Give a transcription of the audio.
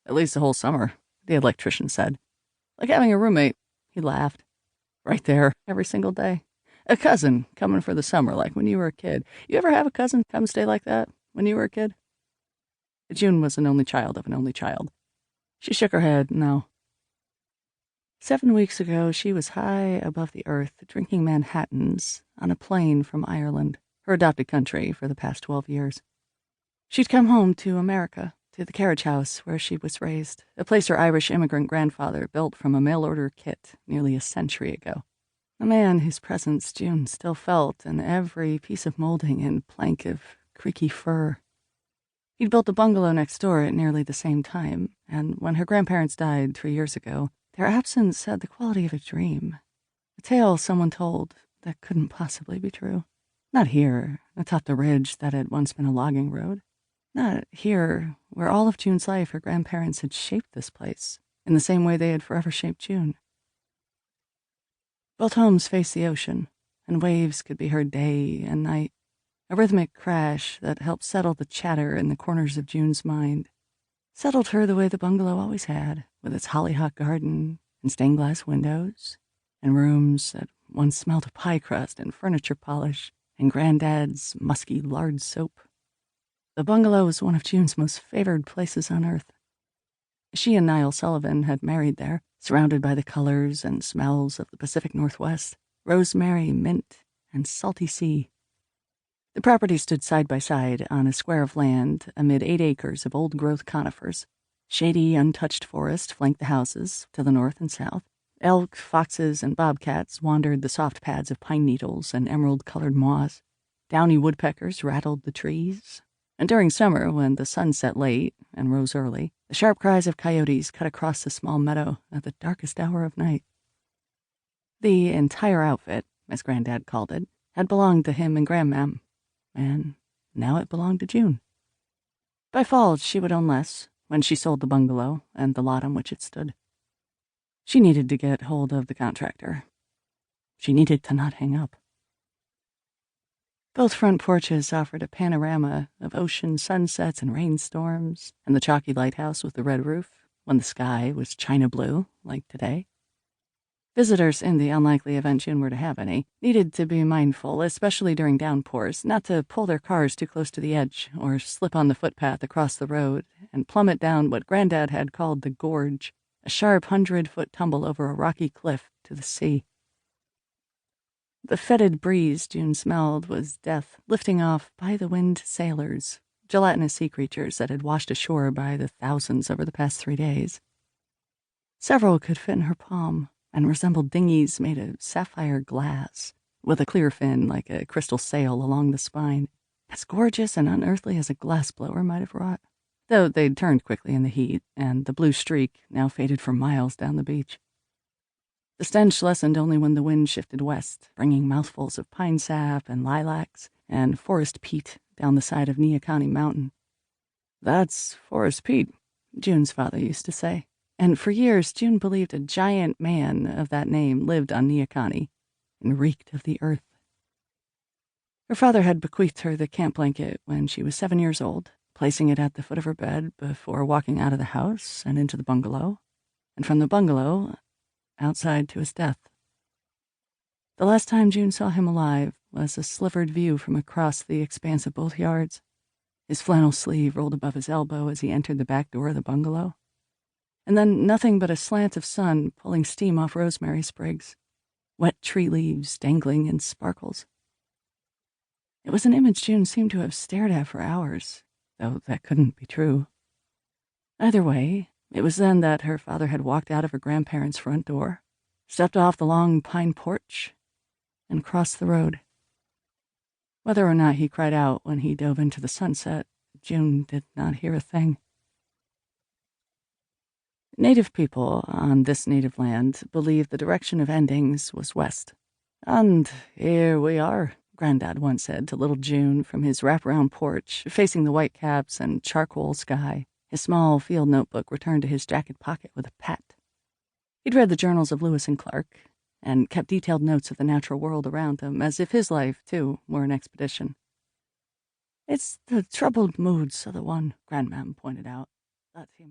At least the whole summer, the electrician said. Like having a roommate, he laughed. Right there, every single day. A cousin coming for the summer, like when you were a kid. You ever have a cousin come stay like that when you were a kid? June was an only child of an only child. She shook her head, no. 7 weeks ago, she was high above the earth, drinking Manhattans on a plane from Ireland, her adopted country for the past 12 years. She'd come home to America, to the carriage house where she was raised, a place her Irish immigrant grandfather built from a mail-order kit nearly a century ago. A man whose presence June still felt in every piece of molding and plank of creaky fur. He'd built a bungalow next door at nearly the same time, and when her grandparents died 3 years ago, their absence had the quality of a dream. A tale someone told that couldn't possibly be true. Not here, atop the ridge that had once been a logging road. Not here, where all of June's life her grandparents had shaped this place, in the same way they had forever shaped June. Both homes faced the ocean, and waves could be heard day and night, a rhythmic crash that helped settle the chatter in the corners of June's mind. Settled her the way the bungalow always had, with its hollyhock garden and stained glass windows, and rooms that once smelled of pie crust and furniture polish and Granddad's musky lard soap. The bungalow was one of June's most favored places on earth. She and Niall Sullivan had married there, surrounded by the colors and smells of the Pacific Northwest, rosemary, mint, and salty sea. The property stood side by side on a square of land amid 8 acres of old-growth conifers. Shady, untouched forest flanked the houses to the north and south. Elk, foxes, and bobcats wandered the soft pads of pine needles and emerald-colored moss. Downy woodpeckers rattled the trees. And during summer, when the sun set late and rose early, the sharp cries of coyotes cut across the small meadow at the darkest hour of night. The entire outfit, as Granddad called it, had belonged to him and Grandmam, and now it belonged to June. By fall, she would own less, when she sold the bungalow and the lot on which it stood. She needed to get hold of the contractor. She needed to not hang up. Both front porches offered a panorama of ocean sunsets and rainstorms, and the chalky lighthouse with the red roof, when the sky was china blue, like today. Visitors, in the unlikely event June were to have any, needed to be mindful, especially during downpours, not to pull their cars too close to the edge or slip on the footpath across the road and plummet down what Granddad had called the gorge, a sharp 100-foot tumble over a rocky cliff to the sea. The fetid breeze June smelled was death, lifting off by-the-wind sailors, gelatinous sea creatures that had washed ashore by the thousands over the past 3 days. Several could fit in her palm and resembled dinghies made of sapphire glass, with a clear fin like a crystal sail along the spine, as gorgeous and unearthly as a glassblower might have wrought, though they'd turned quickly in the heat, and the blue streak now faded for miles down the beach. The stench lessened only when the wind shifted west, bringing mouthfuls of pine sap and lilacs and forest peat down the side of Neocani Mountain. "That's forest peat," June's father used to say, and for years June believed a giant man of that name lived on Neocani and reeked of the earth. Her father had bequeathed her the camp blanket when she was 7 years old, placing it at the foot of her bed before walking out of the house and into the bungalow, and from the bungalow outside to his death. The last time June saw him alive was a slivered view from across the expanse of both yards, his flannel sleeve rolled above his elbow as he entered the back door of the bungalow, and then nothing but a slant of sun pulling steam off rosemary sprigs, wet tree leaves dangling in sparkles. It was an image June seemed to have stared at for hours, though that couldn't be true. Either way, it was then that her father had walked out of her grandparents' front door, stepped off the long pine porch, and crossed the road. Whether or not he cried out when he dove into the sunset, June did not hear a thing. Native people on this native land believed the direction of endings was west. "And here we are," Granddad once said to little June from his wraparound porch, facing the white caps and charcoal sky, his small field notebook returned to his jacket pocket with a pat. He'd read the journals of Lewis and Clark, and kept detailed notes of the natural world around him, as if his life, too, were an expedition. "It's the troubled moods of the one," Grandmam pointed out. That seemed